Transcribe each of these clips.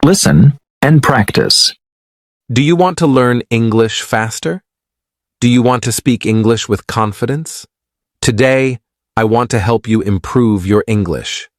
Listen and practice. Do you want to learn English faster? Do you want to speak English with confidence? Today, I want to help you improve your English.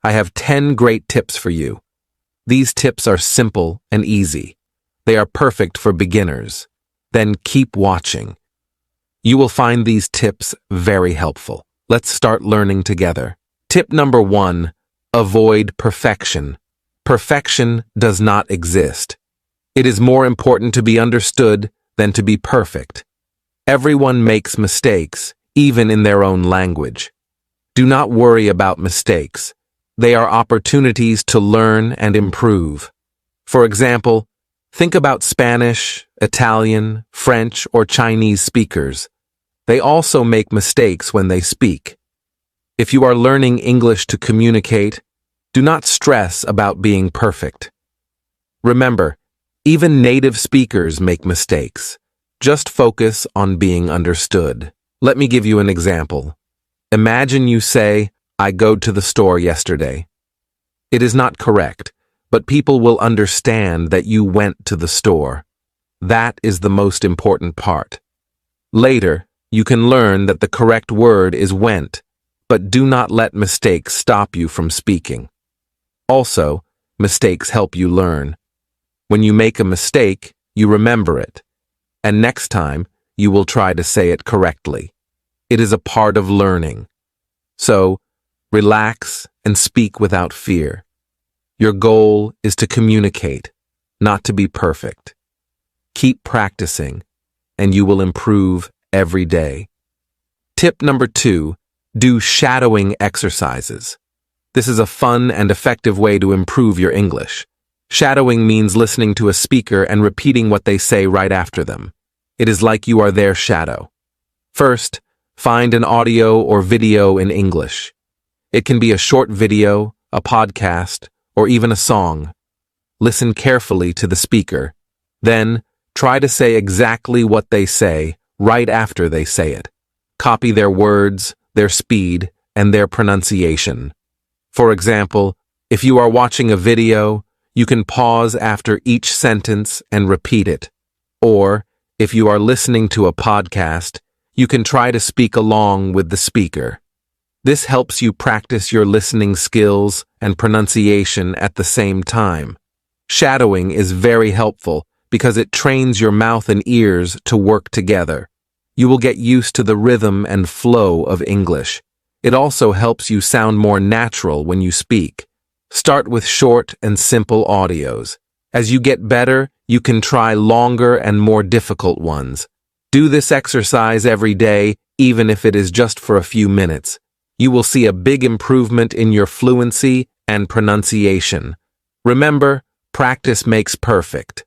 I have 10 great tips for you. These tips are simple and easy. They are perfect for beginners. Then keep watching. You will find these tips very helpful. Let's start learning together. Tip number 1, avoid perfection. Perfection does not exist. It is more important to be understood than to be perfect. Everyone makes mistakes, even in their own language. Do not worry about mistakes. They are opportunities to learn and improve. For example, think about Spanish, Italian, French, or Chinese speakers. They also make mistakes when they speak. If you are learning English to communicate, do not stress about being perfect. Remember, even native speakers make mistakes. Just focus on being understood. Let me give you an example. Imagine you say, "I go to the store yesterday." It is not correct, but people will understand that you went to the store. That is the most important part. Later, you can learn that the correct word is went, but do not let mistakes stop you from speaking. Also, mistakes help you learn. When you make a mistake, you remember it, and next time, you will try to say it correctly. It is a part of learning. So, relax and speak without fear. Your goal is to communicate, not to be perfect. Keep practicing, and you will improve every day. Tip number 2, do shadowing exercises. This is a fun and effective way to improve your English. Shadowing means listening to a speaker and repeating what they say right after them. It is like you are their shadow. First, find an audio or video in English. It can be a short video, a podcast, or even a song. Listen carefully to the speaker. Then, try to say exactly what they say right after they say it. Copy their words, their speed, and their pronunciation. For example, if you are watching a video, you can pause after each sentence and repeat it. Or, if you are listening to a podcast, you can try to speak along with the speaker. This helps you practice your listening skills and pronunciation at the same time. Shadowing is very helpful because it trains your mouth and ears to work together. You will get used to the rhythm and flow of English. It also helps you sound more natural when you speak. Start with short and simple audios. As you get better, you can try longer and more difficult ones. Do this exercise every day, even if it is just for a few minutes. You will see a big improvement in your fluency and pronunciation. Remember, practice makes perfect.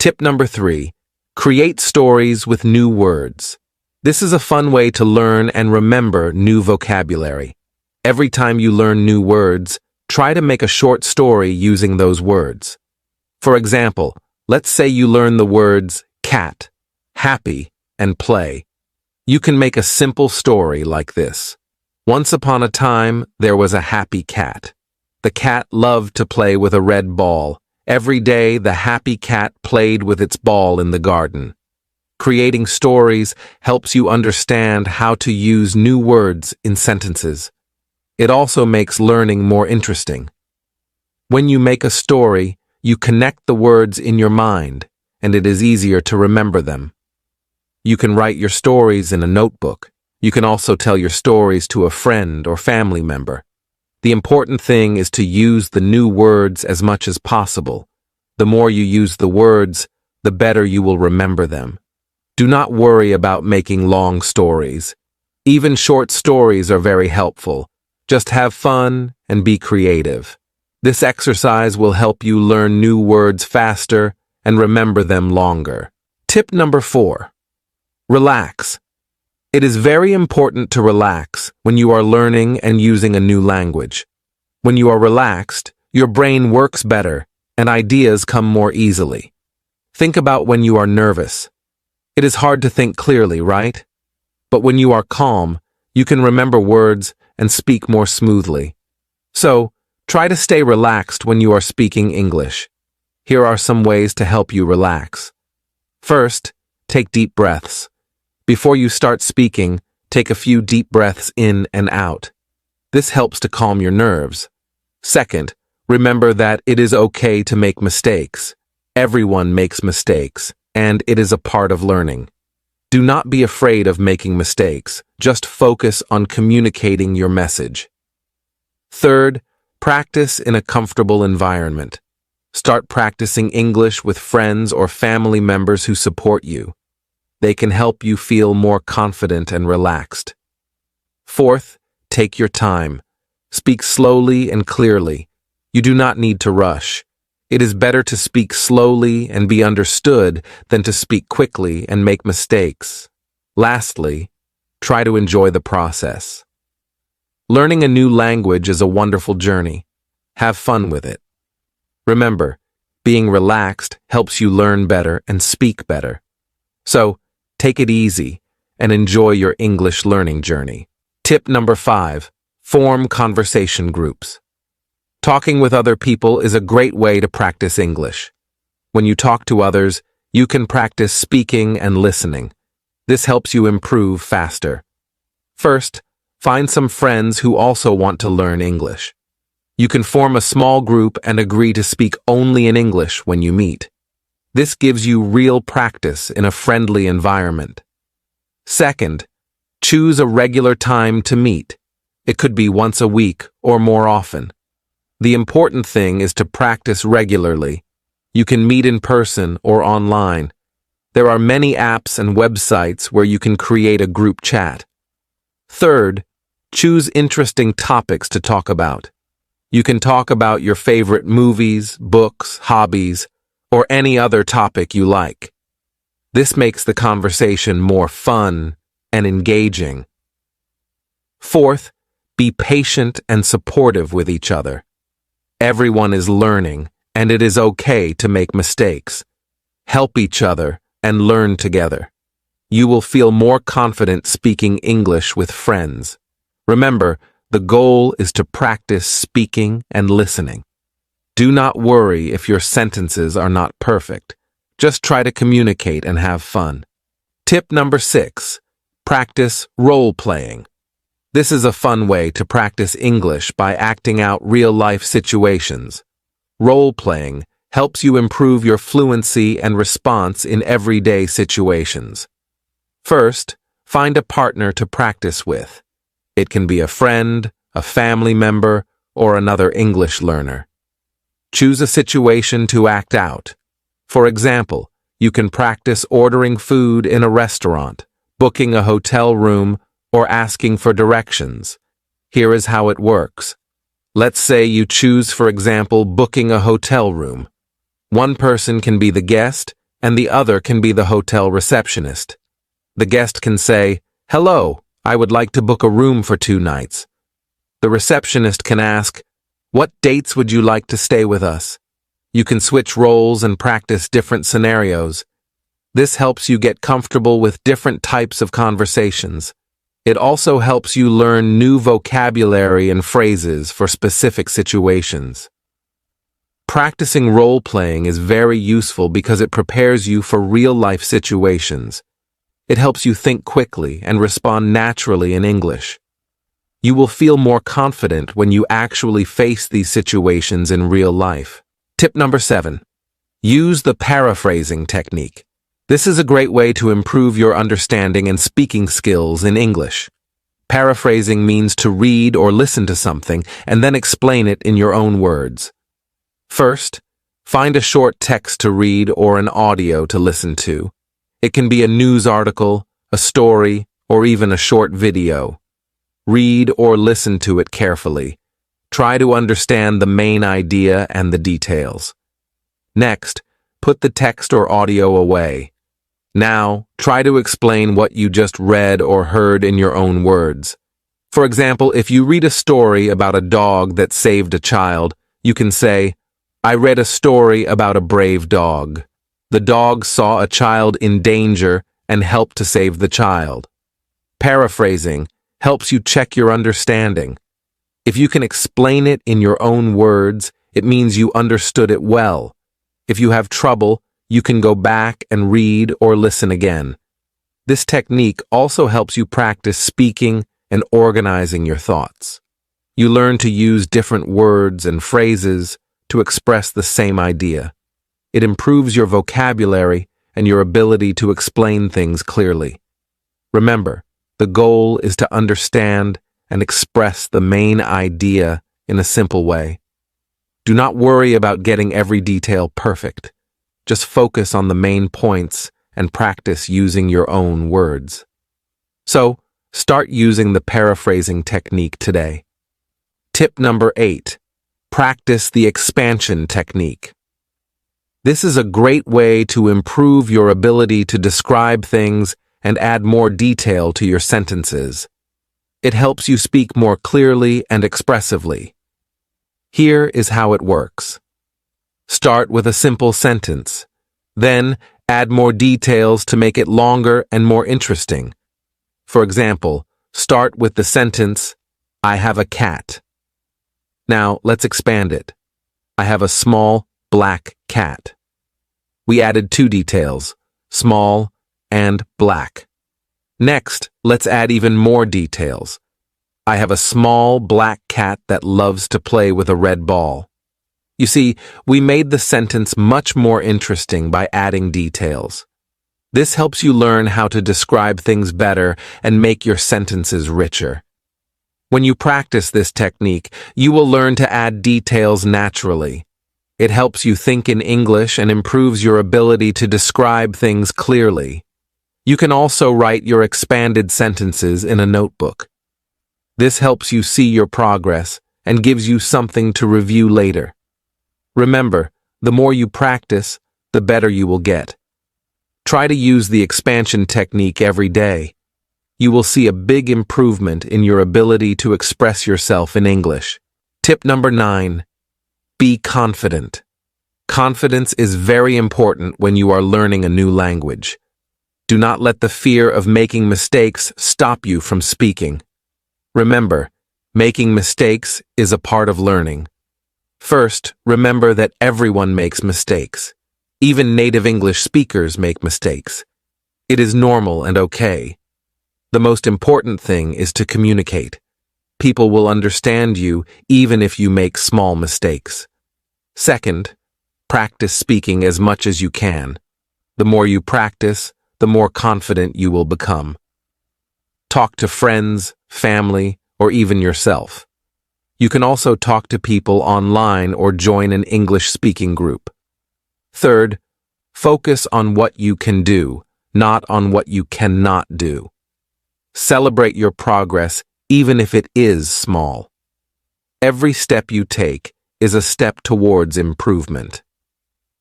Tip number 3, create stories with new words. This is a fun way to learn and remember new vocabulary. Every time you learn new words, try to make a short story using those words. For example, let's say you learn the words cat, happy, and play. You can make a simple story like this. Once upon a time, there was a happy cat. The cat loved to play with a red ball. Every day, the happy cat played with its ball in the garden. Creating stories helps you understand how to use new words in sentences. It also makes learning more interesting. When you make a story, you connect the words in your mind, and it is easier to remember them. You can write your stories in a notebook. You can also tell your stories to a friend or family member. The important thing is to use the new words as much as possible. The more you use the words, the better you will remember them. Do not worry about making long stories. Even short stories are very helpful. Just have fun and be creative. This exercise will help you learn new words faster and remember them longer. Tip number 4, relax. It is very important to relax when you are learning and using a new language. When you are relaxed, your brain works better and ideas come more easily. Think about when you are nervous. It is hard to think clearly, right? But when you are calm, you can remember words and speak more smoothly. So, Try to stay relaxed when you are speaking English. Here are some ways to help you relax. First, take deep breaths. Before you start speaking, take a few deep breaths in and out. This helps to calm your nerves. Second, remember that it is okay to make mistakes. Everyone makes mistakes, and it is a part of learning. Do not be afraid of making mistakes. Just focus on communicating your message. Third, practice in a comfortable environment. Start practicing English with friends or family members who support you. They can help you feel more confident and relaxed. Fourth, take your time. Speak slowly and clearly. You do not need to rush. It is better to speak slowly and be understood than to speak quickly and make mistakes. Lastly, try to enjoy the process. Learning a new language is a wonderful journey. Have fun with it. Remember, being relaxed helps you learn better and speak better. So, take it easy and enjoy your English learning journey. Tip number 5, form conversation groups. Talking with other people is a great way to practice English. When you talk to others, you can practice speaking and listening. This helps you improve faster. First, find some friends who also want to learn English. You can form a small group and agree to speak only in English when you meet. This gives you real practice in a friendly environment. Second, choose a regular time to meet. It could be once a week or more often. The important thing is to practice regularly. You can meet in person or online. There are many apps and websites where you can create a group chat. Third, choose interesting topics to talk about. You can talk about your favorite movies, books, hobbies, or any other topic you like. This makes the conversation more fun and engaging. Fourth, be patient and supportive with each other. Everyone is learning, and it is okay to make mistakes. Help each other and learn together. You will feel more confident speaking English with friends. Remember, the goal is to practice speaking and listening. Do not worry if your sentences are not perfect. Just try to communicate and have fun. Tip number 6, practice role-playing. This is a fun way to practice English by acting out real-life situations. Role-playing helps you improve your fluency and response in everyday situations. First, find a partner to practice with. It can be a friend, a family member, or another English learner. Choose a situation to act out. For example, you can practice ordering food in a restaurant, booking a hotel room, or asking for directions. Here is how it works. Let's say you choose, for example, booking a hotel room. One person can be the guest, and the other can be the hotel receptionist. The guest can say, "Hello, I would like to book a room for 2 nights." The receptionist can ask, "What dates would you like to stay with us?" You can switch roles and practice different scenarios. This helps you get comfortable with different types of conversations. It also helps you learn new vocabulary and phrases for specific situations. Practicing role-playing is very useful because it prepares you for real-life situations. It helps you think quickly and respond naturally in English. You will feel more confident when you actually face these situations in real life. Tip number 7. Use the paraphrasing technique. This is a great way to improve your understanding and speaking skills in English. Paraphrasing means to read or listen to something and then explain it in your own words. First, find a short text to read or an audio to listen to. It can be a news article, a story, or even a short video. Read or listen to it carefully. Try to understand the main idea and the details. Next, put the text or audio away. Now, try to explain what you just read or heard in your own words. For example, if you read a story about a dog that saved a child, you can say, "I read a story about a brave dog. The dog saw a child in danger and helped to save the child." Paraphrasing helps you check your understanding. If you can explain it in your own words, it means you understood it well. If you have trouble, you can go back and read or listen again. This technique also helps you practice speaking and organizing your thoughts. You learn to use different words and phrases to express the same idea. It improves your vocabulary and your ability to explain things clearly. Remember, the goal is to understand and express the main idea in a simple way. Do not worry about getting every detail perfect. Just focus on the main points and practice using your own words. So, start using the paraphrasing technique today. Tip number 8. Practice the expansion technique. This is a great way to improve your ability to describe things and add more detail to your sentences. It helps you speak more clearly and expressively. Here is how it works. Start with a simple sentence. Then, add more details to make it longer and more interesting. For example, start with the sentence, I have a cat. Now, let's expand it. I have a small, black cat. We added 2 details, small and black. Next, let's add even more details. I have a small, black cat that loves to play with a red ball. You see, we made the sentence much more interesting by adding details. This helps you learn how to describe things better and make your sentences richer. When you practice this technique, you will learn to add details naturally. It helps you think in English and improves your ability to describe things clearly. You can also write your expanded sentences in a notebook. This helps you see your progress and gives you something to review later. Remember, the more you practice, the better you will get. Try to use the expansion technique every day. You will see a big improvement in your ability to express yourself in English. Tip number 9. Be confident. Confidence is very important when you are learning a new language. Do not let the fear of making mistakes stop you from speaking. Remember, making mistakes is a part of learning. First, remember that everyone makes mistakes. Even native English speakers make mistakes. It is normal and okay. The most important thing is to communicate. People will understand you even if you make small mistakes. Second, practice speaking as much as you can. The more you practice, the more confident you will become. Talk to friends, family, or even yourself. You can also talk to people online or join an English-speaking group. Third, focus on what you can do, not on what you cannot do. Celebrate your progress even if it is small. Every step you take is a step towards improvement.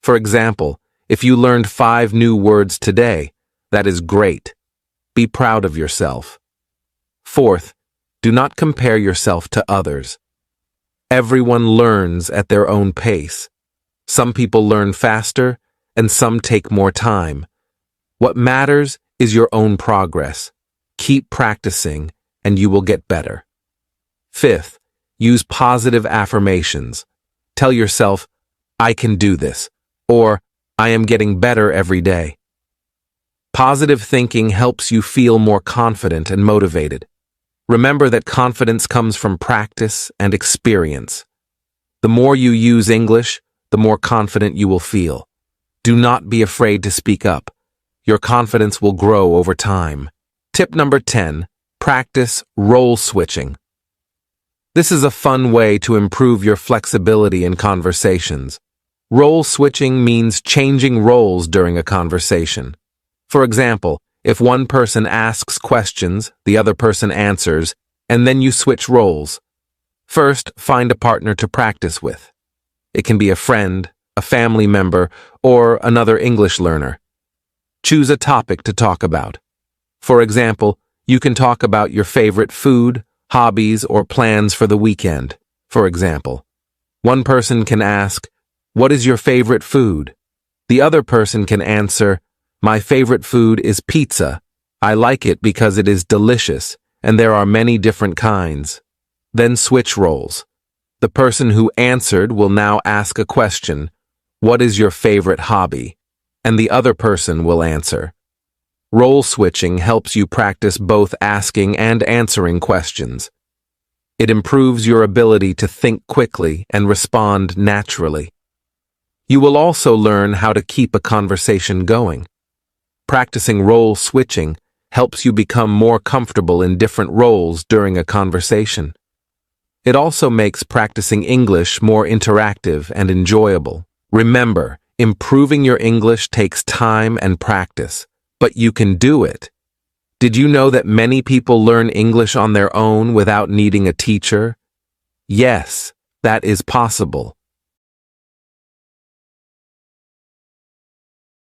For example, if you learned 5 new words today, that is great. Be proud of yourself. Fourth, do not compare yourself to others. Everyone learns at their own pace. Some people learn faster, and some take more time. What matters is your own progress. Keep practicing, and you will get better. Fifth, use positive affirmations. Tell yourself, I can do this, or I am getting better every day. Positive thinking helps you feel more confident and motivated. Remember that confidence comes from practice and experience. The more you use English, the more confident you will feel. Do not be afraid to speak up. Your confidence will grow over time. Tip number 10. Practice role switching. This is a fun way to improve your flexibility in conversations. Role switching means changing roles during a conversation. For example, if one person asks questions, the other person answers, and then you switch roles. First, find a partner to practice with. It can be a friend, a family member, or another English learner. Choose a topic to talk about. For example, you can talk about your favorite food, hobbies, or plans for the weekend. For example, one person can ask, "What is your favorite food?" The other person can answer, "My favorite food is pizza. I like it because it is delicious, and there are many different kinds." Then switch roles. The person who answered will now ask a question, "What is your favorite hobby?" And the other person will answer. Role switching helps you practice both asking and answering questions. It improves your ability to think quickly and respond naturally. You will also learn how to keep a conversation going. Practicing role switching helps you become more comfortable in different roles during a conversation. It also makes practicing English more interactive and enjoyable. Remember, improving your English takes time and practice, but you can do it. Did you know that many people learn English on their own without needing a teacher? Yes, that is possible.